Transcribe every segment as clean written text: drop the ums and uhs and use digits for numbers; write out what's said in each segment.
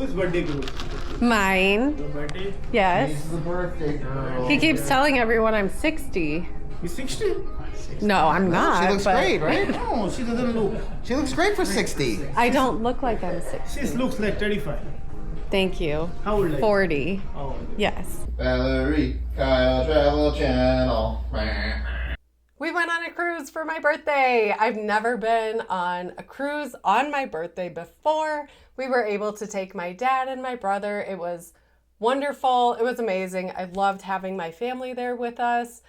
Whose birthday cruise? Mine. Your birthday? Yes. This is the birthday girl. He keeps telling everyone I'm 60. He's 60? No, I'm not. She looks but great, right? No, she doesn't look. She looks great for 60. I don't look like I'm 60. She looks like 35. Thank you. How old are you? 40. Oh. Yes. Valerie, Kyle Travel Channel. We went on a cruise for my birthday. I've never been on a cruise on my birthday before. We were able to take my dad and my brother. It was wonderful. It was amazing. I loved having my family there with us.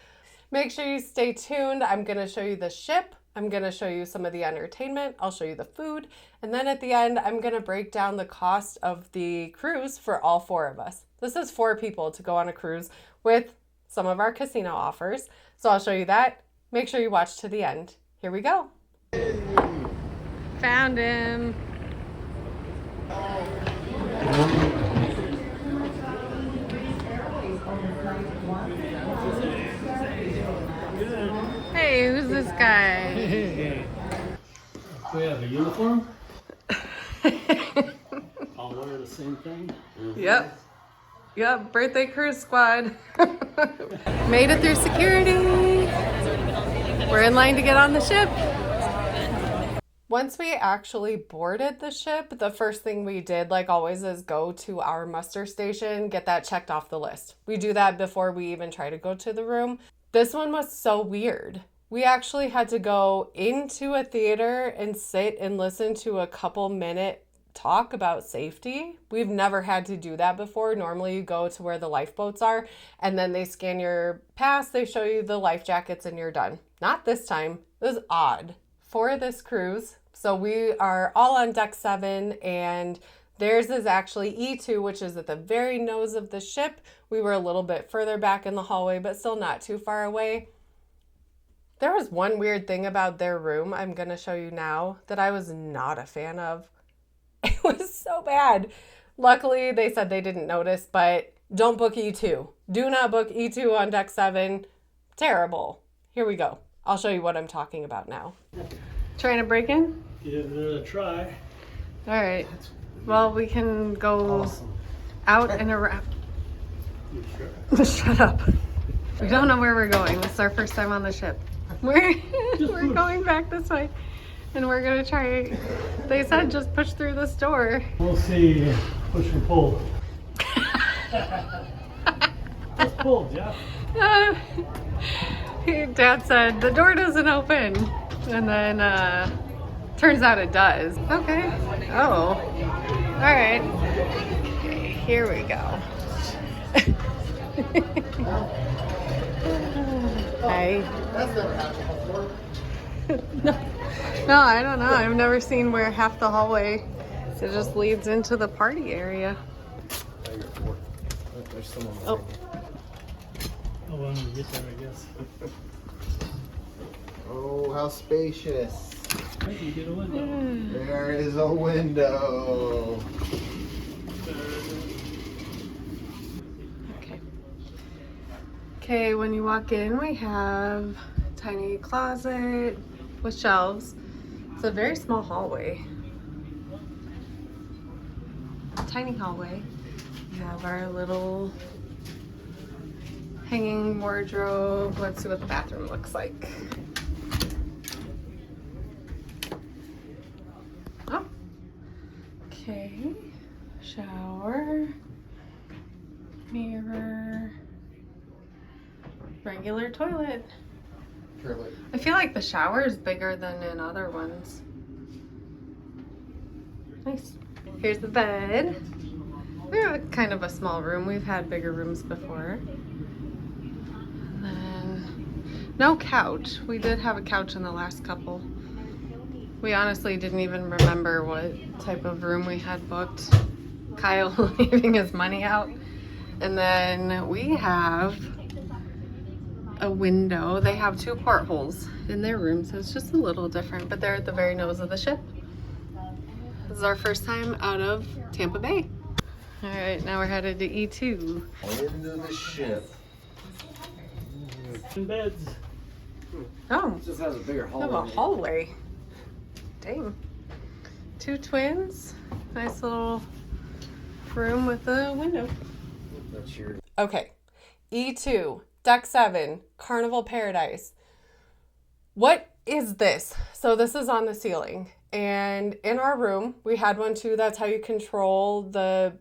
Make sure you stay tuned. I'm going to show you the ship. I'm going to show you some of the entertainment. I'll show you the food. And then at the end, I'm going to break down the cost of the cruise for all 4 of us. This is 4 people to go on a cruise with some of our casino offers. So I'll show you that. Make sure you watch to the end. Here we go. Found him. Hey, who's this guy? We have a uniform. All wear the same thing. Yep. Yep, birthday cruise squad. Made it through security. We're in line to get on the ship. Once we actually boarded the ship, the first thing we did, like always, is go to our muster station, get that checked off the list. We do that before we even try to go to the room. This one was so weird. We actually had to go into a theater and sit and listen to a couple-minute talk about safety. We've never had to do that before. Normally you go to where the lifeboats are and then they scan your pass, they show you the life jackets and you're done. Not this time. It was odd. For this cruise, so we are all on deck 7 and theirs is actually E2, which is at the very nose of the ship. We were a little bit further back in the hallway, but still not too far away. There was one weird thing about their room I'm going to show you now that I was not a fan of. It was so bad. Luckily, they said they didn't notice, but don't book E2. Do not book E2 on deck 7. Terrible. Here we go. I'll show you what I'm talking about now. Trying to break in? Give it a try. All right. Well, we can go out and around. You sure? Shut up. We don't know where we're going. This is our first time on the ship. We're going back this way. And we're going to try. They said just push through this door. We'll see. Push and pull. Just pull, Jeff. Dad said the door doesn't open. And then turns out it does. Okay. Oh. All right. Okay, here we go. Hi. No, I don't know. I've never seen where half the hallway it just leads into the party area. Oh. Oh, well, I'm get there, I guess. Oh, how spacious. I can get a window. There is a window. Okay. Okay, when you walk in, we have a tiny closet with shelves. It's a very small hallway. Tiny hallway. We have our little hanging wardrobe. Let's see what the bathroom looks like. Oh. Okay. Shower. Mirror. Regular toilet. I feel like the shower is bigger than in other ones. Nice. Here's the bed. We have kind of a small room. We've had bigger rooms before. And then no couch. We did have a couch in the last couple. We honestly didn't even remember what type of room we had booked. Kyle leaving his money out. And then we have a window. They have 2 portholes in their room, so it's just a little different, but they're at the very nose of the ship. This is our first time out of Tampa Bay. All right, now we're headed to E2. Into the ship. In beds. Oh, It just has a bigger we have a room with a window. That's your. Okay. E2, Deck 7, Carnival Paradise. What is this? So this is on the ceiling. And in our room, we had one too. That's how you control the,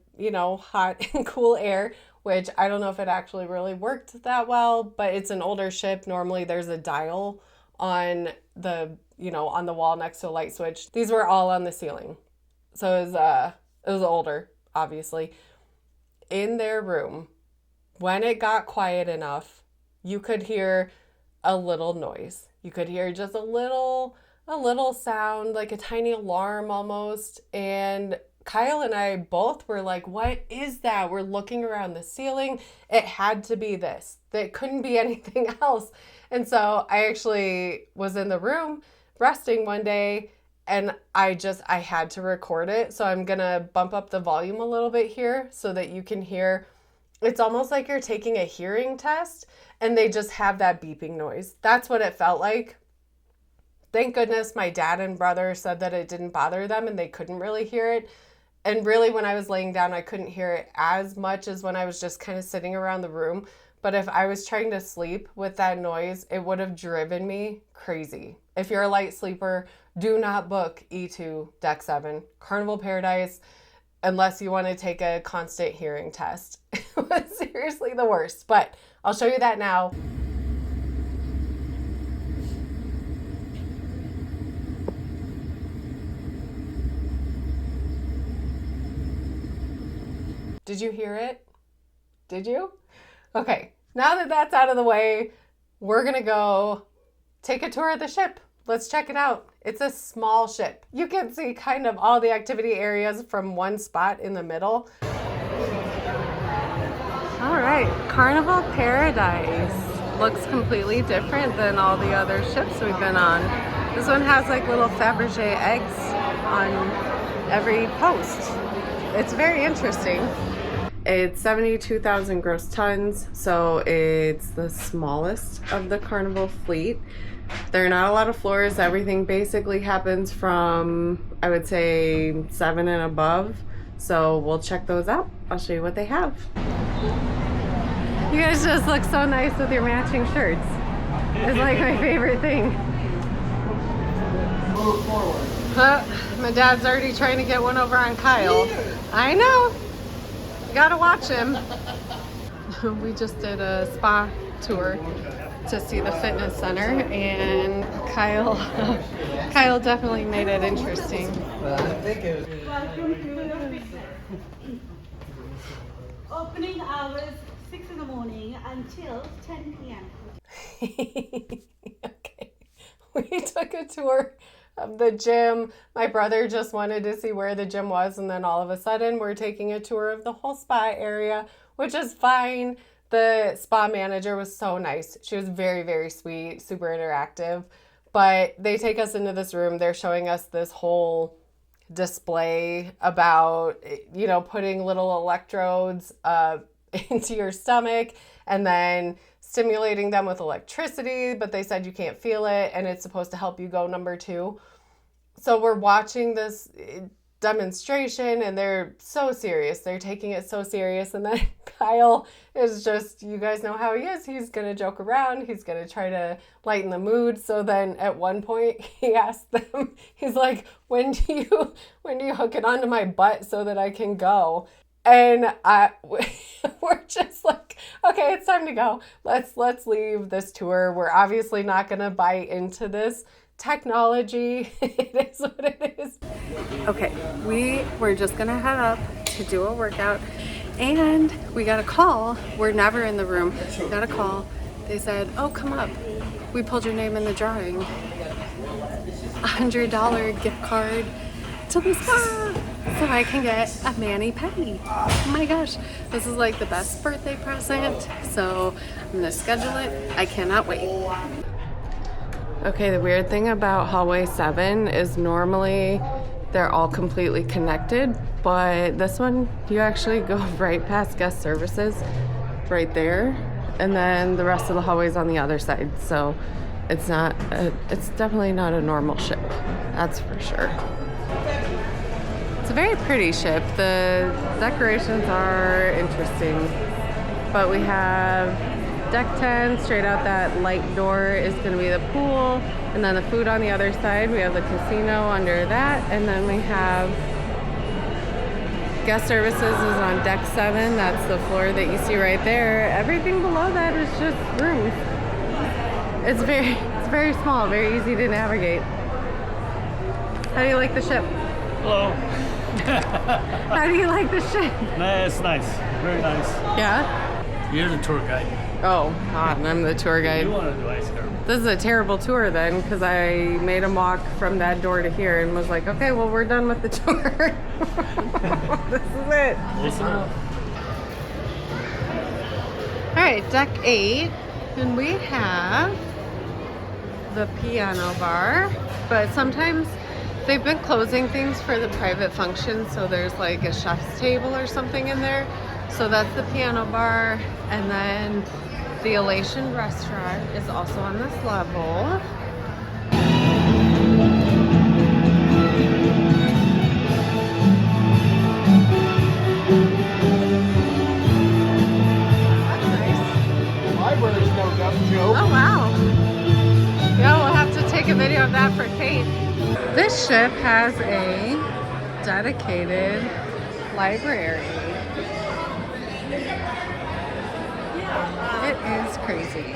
hot and cool air, which I don't know if it actually really worked that well, but it's an older ship. Normally there's a dial on the, on the wall next to a light switch. These were all on the ceiling. So it was older, obviously. In their room, when it got quiet enough, you could hear a little noise. You could hear just a little sound, like a tiny alarm almost. And Kyle and I both were like, what is that? We're looking around the ceiling. It had to be this. It couldn't be anything else. And so I actually was in the room resting one day, and I had to record it. So I'm going to bump up the volume a little bit here so that you can hear. It's almost like you're taking a hearing test and they just have that beeping noise. That's what it felt like. Thank goodness my dad and brother said that it didn't bother them and they couldn't really hear it. And really, when I was laying down, I couldn't hear it as much as when I was just kind of sitting around the room. But if I was trying to sleep with that noise, it would have driven me crazy. If you're a light sleeper, do not book E2 Deck 7 Carnival Paradise unless you want to take a constant hearing test. It was seriously the worst, but I'll show you that now. Did you hear it? Did you? Okay, now that that's out of the way, we're gonna go take a tour of the ship. Let's check it out. It's a small ship. You can see kind of all the activity areas from one spot in the middle. All right, Carnival Paradise looks completely different than all the other ships we've been on. This one has like little Fabergé eggs on every post. It's very interesting. It's 72,000 gross tons, so it's the smallest of the Carnival fleet. There are not a lot of floors. Everything basically happens from, I would say, 7 and above. So we'll check those out. I'll show you what they have. You guys just look so nice with your matching shirts. It's like my favorite thing. Move forward. My dad's already trying to get one over on Kyle. I know. You gotta watch him. We just did a spa tour to see the fitness center, and Kyle definitely made it interesting. Opening hours 6 in the morning until 10 p.m. Okay. We took a tour of the gym. My brother just wanted to see where the gym was, and then all of a sudden we're taking a tour of the whole spa area, which is fine. The spa manager was so nice. She was very, very sweet, super interactive. But they take us into this room. They're showing us this whole display about, putting little electrodes into your stomach and then stimulating them with electricity, but they said you can't feel it and it's supposed to help you go number 2. So we're watching this demonstration and they're so serious. They're taking it so serious. And then Kyle is just, you guys know how he is. He's going to joke around. He's going to try to lighten the mood. So then at one point he asked them, he's like, when do you hook it onto my butt so that I can go? And we're just like, okay, it's time to go. Let's leave this tour. We're obviously not going to buy into this technology. It is what it is. Okay, we were just going to head up to do a workout, and we got a call. We're never in the room. We got a call. They said, oh, come up. We pulled your name in the drawing. $100 gift card to the spa, so I can get a mani-pedi. Oh my gosh, this is like the best birthday present, so I'm gonna schedule it. I cannot wait. Okay, the weird thing about hallway 7 is normally they're all completely connected, but this one you actually go right past guest services right there, and then the rest of the hallway's on the other side, so it's definitely not a normal ship, that's for sure. It's a very pretty ship. The decorations are interesting. But we have deck 10, straight out that light door is going to be the pool. And then the food on the other side. We have the casino under that. And then we have guest services is on deck 7. That's the floor that you see right there. Everything below that is just rooms. It's very small, very easy to navigate. How do you like the ship? Hello. How do you like the ship? Nah, it's nice. Very nice. Yeah? You're the tour guide. Oh, God, I'm the tour guide. You want to do ice cream? This is a terrible tour then, because I made him walk from that door to here and was like, okay, well, we're done with the tour. This is it. Listen up. All right, deck 8, and we have the piano bar, but sometimes they've been closing things for the private function, so there's like a chef's table or something in there. So that's the piano bar, and then the Elation restaurant is also on this level. That's nice. Library's no dumb joke. Oh wow. Yeah, we'll have to take a video of that for Kate. This ship has a dedicated library. It is crazy.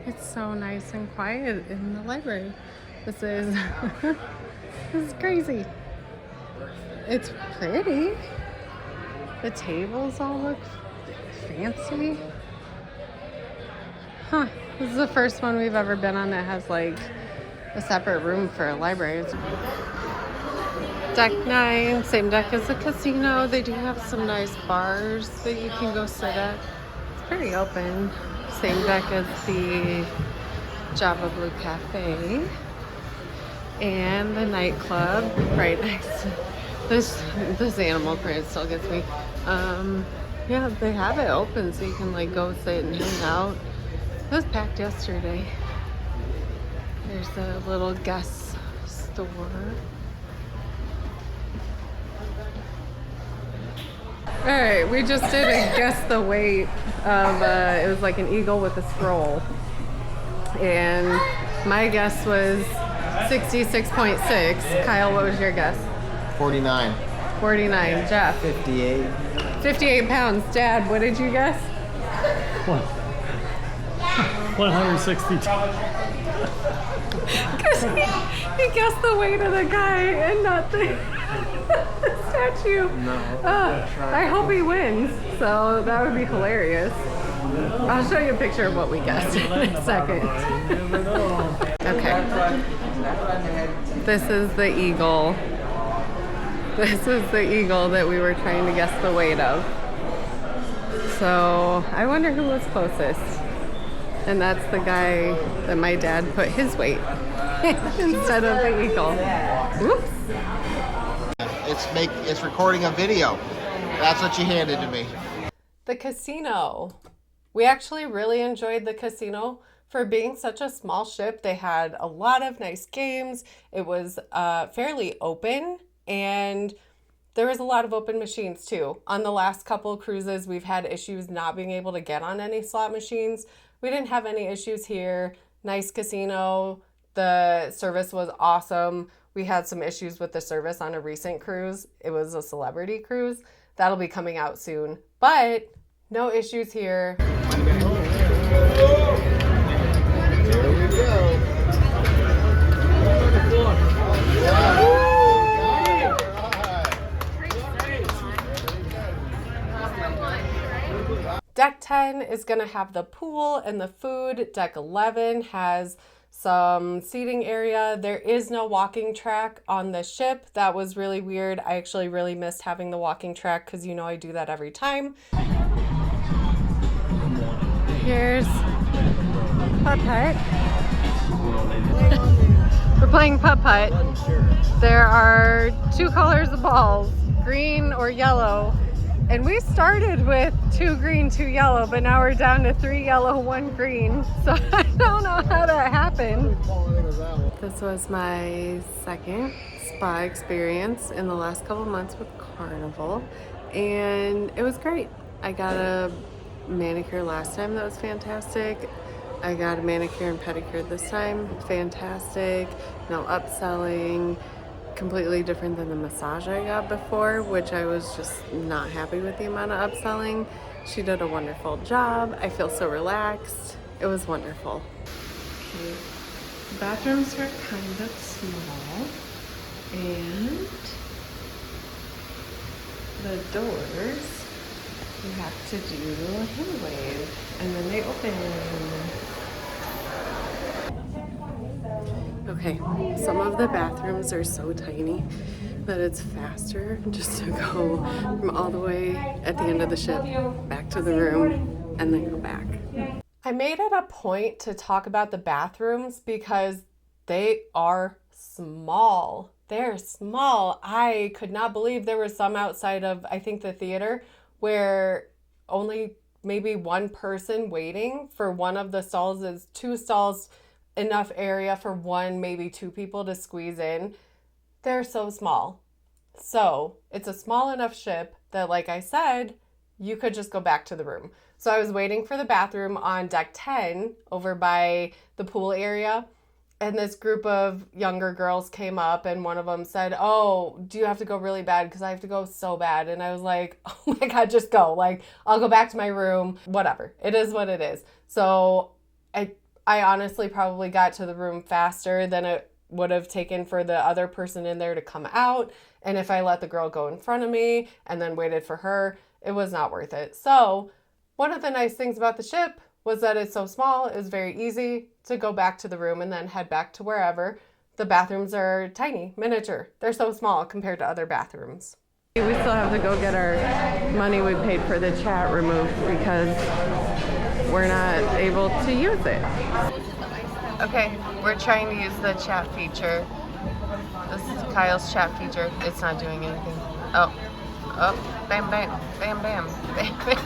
It's so nice and quiet in the library. This is this is crazy. It's pretty. The tables all look fancy. Huh. This is the first one we've ever been on that has like a separate room for a library. Deck 9, same deck as the casino. They do have some nice bars that you can go sit at. It's pretty open. Same deck as the Java Blue Cafe. And the nightclub right next to this animal print still gets me. Yeah, they have it open so you can like go sit and hang out. It was packed yesterday. There's a little guest store. Alright, we just did a guess the weight of, it was like an eagle with a scroll. And my guess was 66.6. Kyle, what was your guess? 49. 49. Jeff? 58. 58 pounds. Dad, what did you guess? 162. Because he guessed the weight of the guy and not the statue. No. I hope he wins, so that would be hilarious. I'll show you a picture of what we guessed in a second. Okay. This is the eagle. This is the eagle that we were trying to guess the weight of. So I wonder who was closest. And that's the guy that my dad put his weight instead of the eagle. Oops. It's recording a video. That's what you handed to me. The casino. We actually really enjoyed the casino. For being such a small ship, they had a lot of nice games. It was fairly open, and there was a lot of open machines too. On the last couple of cruises, we've had issues not being able to get on any slot machines. We didn't have any issues here. Nice casino. The service was awesome. We had some issues with the service on a recent cruise. It was a celebrity cruise. That'll be coming out soon. But no issues here. Here we go. Deck 10 is going to have the pool and the food. Deck 11 has some seating area. There is no walking track on the ship. That was really weird. I actually really missed having the walking track because you know I do that every time. Here's putt-putt. We're playing putt-putt. There are two colors of balls, green or yellow. And we started with 2 green, 2 yellow, but now we're down to 3 yellow, 1 green. So I don't know how that happened. This was my second spa experience in the last couple months with Carnival, and it was great. I got a manicure last time, that was fantastic. I got a manicure and pedicure this time, fantastic. No upselling. Completely different than the massage I got before, which I was just not happy with the amount of upselling. She did a wonderful job. I feel so relaxed. It was wonderful. Okay. The bathrooms were kind of small, and the doors, you have to do a hand wave, and then they open. Okay, some of the bathrooms are so tiny that it's faster just to go from all the way at the end of the ship back to the room and then go back. I made it a point to talk about the bathrooms because they are small. They're small. I could not believe there were some outside of, I think, the theater where only maybe one person waiting for one of the stalls is 2 stalls, enough area for 1, maybe 2 people to squeeze in. They're so small. So it's a small enough ship that, like I said, you could just go back to the room. So I was waiting for the bathroom on deck 10 over by the pool area, and this group of younger girls came up, and one of them said, "Oh, do you have to go really bad? Because I have to go so bad." And I was like, "Oh my God, just go. Like, I'll go back to my room. Whatever. It is what it is." So I honestly probably got to the room faster than it would have taken for the other person in there to come out. And if I let the girl go in front of me and then waited for her, it was not worth it. So one of the nice things about the ship was that it's so small, it was very easy to go back to the room and then head back to wherever. The bathrooms are tiny, miniature. They're so small compared to other bathrooms. We still have to go get our money we paid for the chat removed because we're not able to use it. Okay, we're trying to use the chat feature. This is Kyle's chat feature. It's not doing anything. Oh, bam, bam, bam, bam, bam, bam.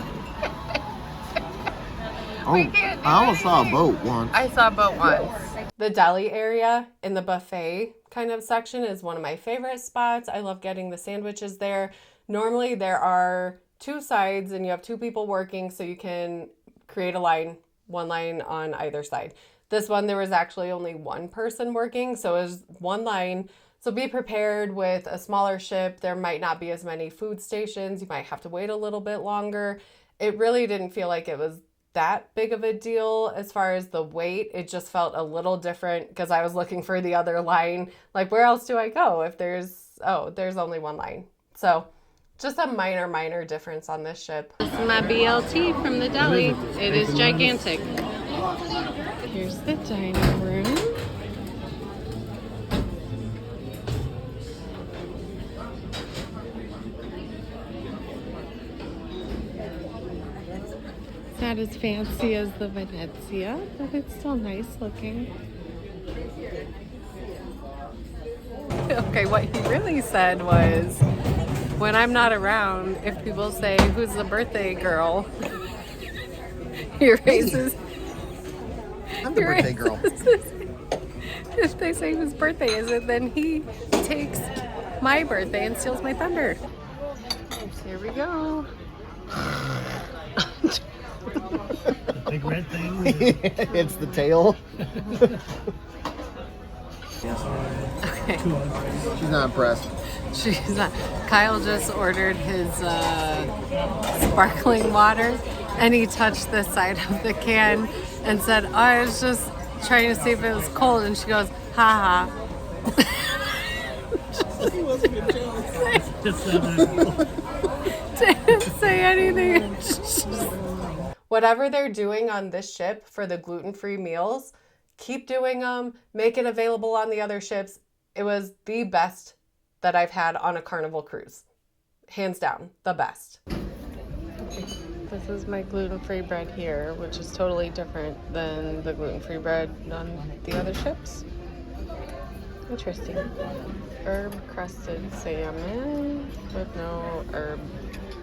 We can't do I almost saw a anything. boat once. I saw a boat once. The deli area in the buffet kind of section is one of my favorite spots. I love getting the sandwiches there. Normally there are 2 sides and you have 2 people working, so you can create a line, 1 line on either side. This one, there was actually only 1 person working, so it was 1 line. So be prepared with a smaller ship. There might not be as many food stations. You might have to wait a little bit longer. It really didn't feel like it was that big of a deal as far as the wait. It just felt a little different because I was looking for the other line. Like, where else do I go if there's only 1 line? So just a minor difference on this ship. This is my BLT from the deli. It is gigantic. Here's the dining room. It's not as fancy as the Venezia, but it's still nice looking. Okay, what he really said was, when I'm not around, if people say, "Who's the birthday girl?" he raises. I'm the birthday girl. If they say whose birthday is it, then he takes my birthday and steals my thunder. Here we go. Big red thing. It's the tail. Okay. She's not impressed. She's not. Kyle just ordered his sparkling water, and he touched the side of the can and said, "Oh, I was just trying to see if it was cold." And she goes, "Ha ha." He wasn't a joke. Didn't say anything. Whatever they're doing on this ship for the gluten-free meals, keep doing them. Make it available on the other ships. It was the best that I've had on a Carnival cruise. Hands down, the best. This is my gluten-free bread here, which is totally different than the gluten-free bread on the other ships. Interesting. Herb crusted salmon with no herb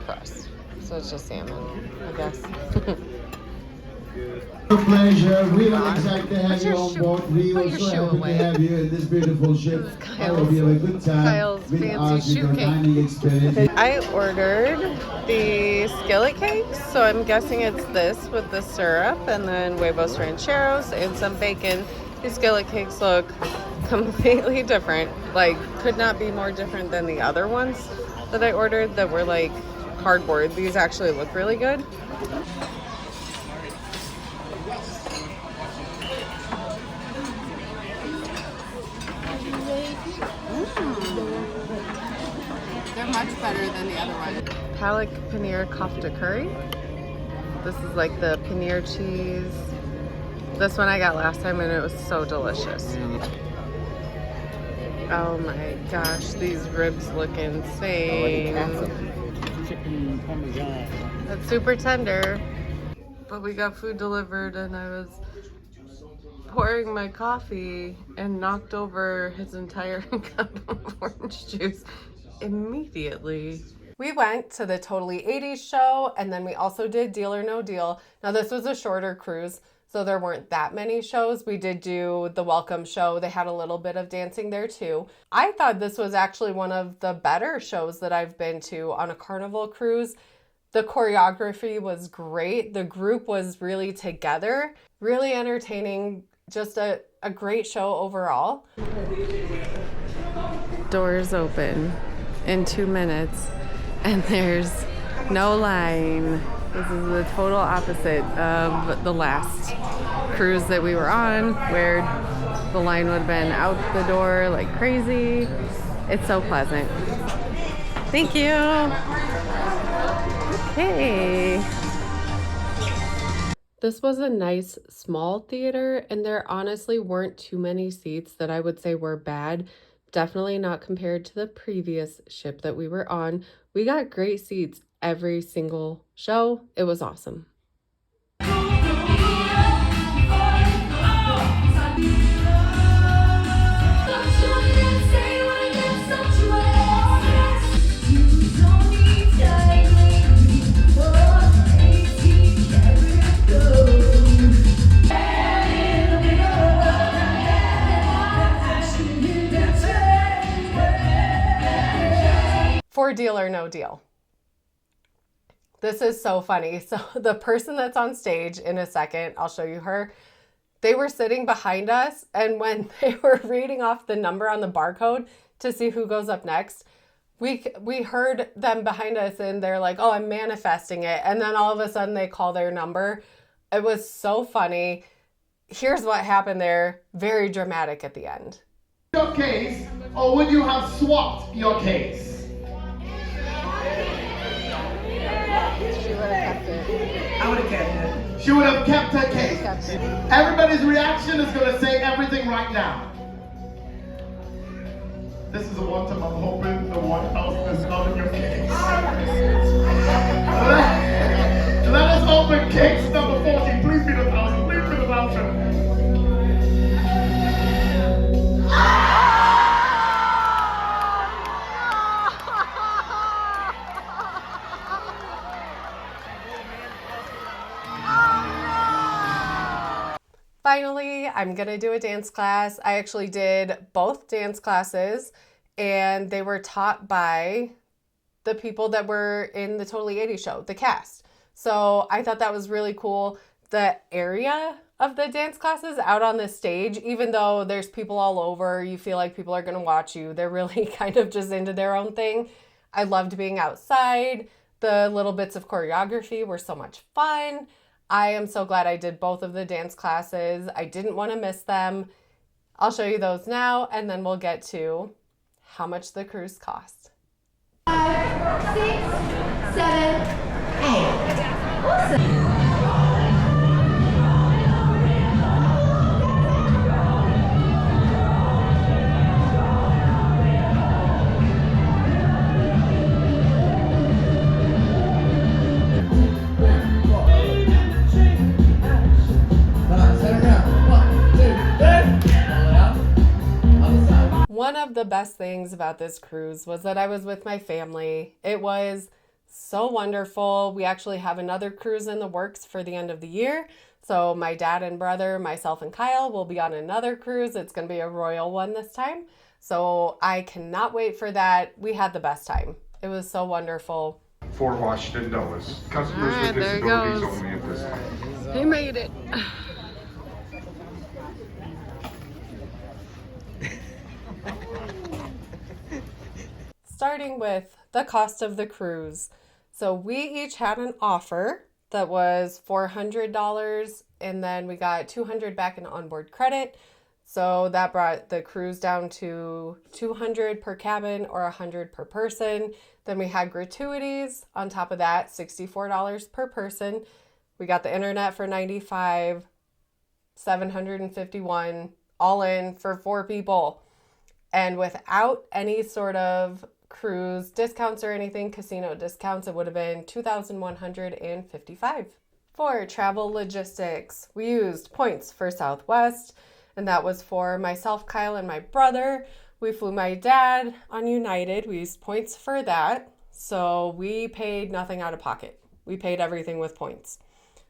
crust. So it's just salmon, I guess. A pleasure. We are excited to have Put you your on shoe- board. We put are your so shoe happy away. to have you in this beautiful ship. This is I hope you have a good time Kyle's with fancy us in shoe your cake. dining experience. I ordered the skillet cakes, so I'm guessing it's this with the syrup and then huevos rancheros and some bacon. These skillet cakes look completely different. Like, could not be more different than the other ones that I ordered that were like cardboard. These actually look really good. They're much better than the other one. Palak paneer kofta curry. This is like the paneer cheese. This one I got last time and it was so delicious. Oh my gosh, these ribs look insane. Chicken parmesan. That's super tender. But we got food delivered and I was pouring my coffee and knocked over his entire cup of orange juice immediately. We went to the Totally 80s show and then we also did Deal or No Deal. Now this was a shorter cruise, so there weren't that many shows. We did do the welcome show. They had a little bit of dancing there too. I thought this was actually one of the better shows that I've been to on a Carnival cruise. The choreography was great. The group was really together, really entertaining, just a great show overall. Doors open in 2 minutes and there's no line. This is the total opposite of the last cruise that we were on where the line would have been out the door like crazy. It's so pleasant. Thank you. Okay. This was a nice small theater and there honestly weren't too many seats that I would say were bad. Definitely not compared to the previous ship that we were on. We got great seats every single show. It was awesome. For Deal or No Deal. This is so funny. So the person that's on stage in a second, I'll show you her. They were sitting behind us and when they were reading off the number on the barcode to see who goes up next, we heard them behind us and they're like, oh, I'm manifesting it. And then all of a sudden they call their number. It was so funny. Here's what happened there. Very dramatic at the end. Your case, or would you have swapped your case? She would have kept it. I would have kept it. She would have kept her case. Kept it. Everybody's reaction is going to say everything right now. This is the one time I'm hoping the 1,000 is not in your case. Let us open case number 14. Please be the 1,000. Please be the 1,000. Finally, I'm gonna do a dance class. I actually did both dance classes and they were taught by the people that were in the Totally 80s show, the cast. So I thought that was really cool. The area of the dance classes out on the stage, even though there's people all over, you feel like people are gonna watch you. They're really kind of just into their own thing. I loved being outside. The little bits of choreography were so much fun. I am so glad I did both of the dance classes. I didn't want to miss them. I'll show you those now, and then we'll get to how much the cruise cost. 5, 6, 7, 8. Awesome. One of the best things about this cruise was that I was with my family. It was so wonderful. We actually have another cruise in the works for the end of the year. So my dad and brother, myself and Kyle will be on another cruise. It's going to be a royal one this time. So I cannot wait for that. We had the best time. It was so wonderful. For Washington Dulles. Customers Ah, with there it disabilities goes. only at this time. He made it. Starting with the cost of the cruise. So we each had an offer that was $400, and then we got $200 back in onboard credit. So that brought the cruise down to $200 per cabin or $100 per person. Then we had gratuities on top of that, $64 per person. We got the internet for $95, $751, all in for 4 people. And without any sort of cruise discounts or anything, casino discounts, it would have been $2,155. For travel logistics, we used points for Southwest, and that was for myself, Kyle, and my brother. We flew my dad on United. We used points for that. So we paid nothing out of pocket. We paid everything with points.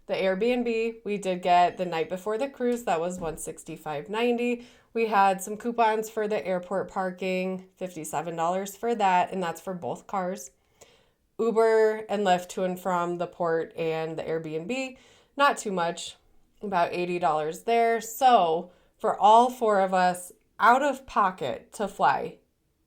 The Airbnb, we did get the night before the cruise. That was $165.90. We had some coupons for the airport parking, $57 for that, and that's for both cars. Uber and Lyft to and from the port and the Airbnb, not too much, about $80 there. So for all 4 of us, out of pocket to fly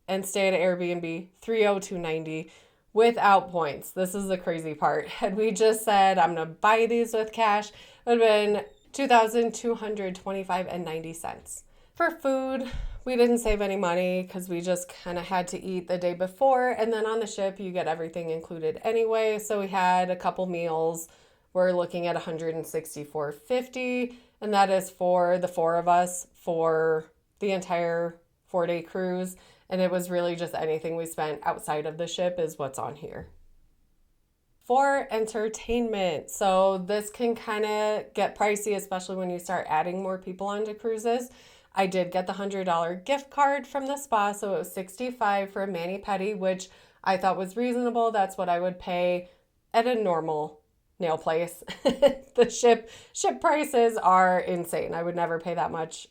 and stay at an Airbnb, $302.90 without points. This is the crazy part. Had we just said, I'm going to buy these with cash, it would have been $2,225.90. For food, we didn't save any money because we just kind of had to eat the day before. And then on the ship, you get everything included anyway. So we had a couple meals. We're looking at $164.50. And that is for the 4 of us for the entire 4-day cruise. And it was really just anything we spent outside of the ship is what's on here. For entertainment, so this can kind of get pricey, especially when you start adding more people onto cruises. I did get the $100 gift card from the spa, so it was $65 for a mani-pedi, which I thought was reasonable. That's what I would pay at a normal nail place. The ship prices are insane. I would never pay that much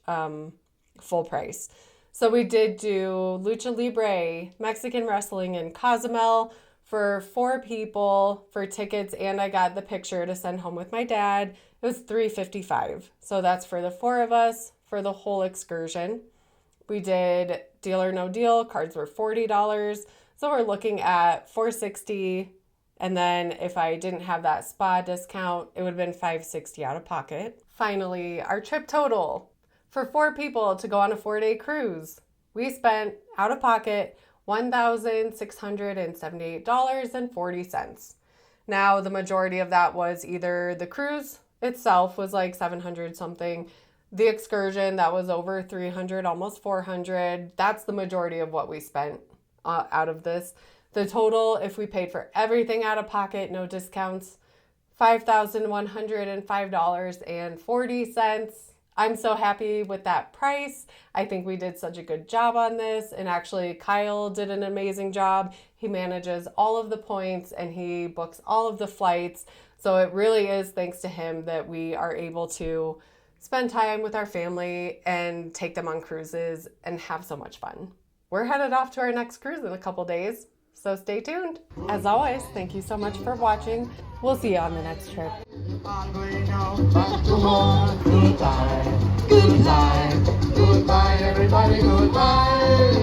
full price. So we did do Lucha Libre, Mexican wrestling, and Cozumel for 4 people for tickets, and I got the picture to send home with my dad. It was $355. So that's for the 4 of us for the whole excursion. We did Deal or No Deal. Cards were $40. So we're looking at $460. And then if I didn't have that spa discount, it would have been $560 out of pocket. Finally, our trip total. For 4 people to go on a 4-day cruise, we spent out of pocket $1,678.40. Now, the majority of that was either the cruise itself was like $700 something, the excursion that was over $300, almost $400. That's the majority of what we spent out of this. The total, if we paid for everything out of pocket, no discounts, $5,105.40. I'm so happy with that price. I think we did such a good job on this. And actually, Kyle did an amazing job. He manages all of the points and he books all of the flights. So it really is thanks to him that we are able to spend time with our family and take them on cruises and have so much fun. We're headed off to our next cruise in a couple days, so stay tuned. As always, thank you so much for watching. We'll see you on the next trip. Goodbye, everybody, goodbye.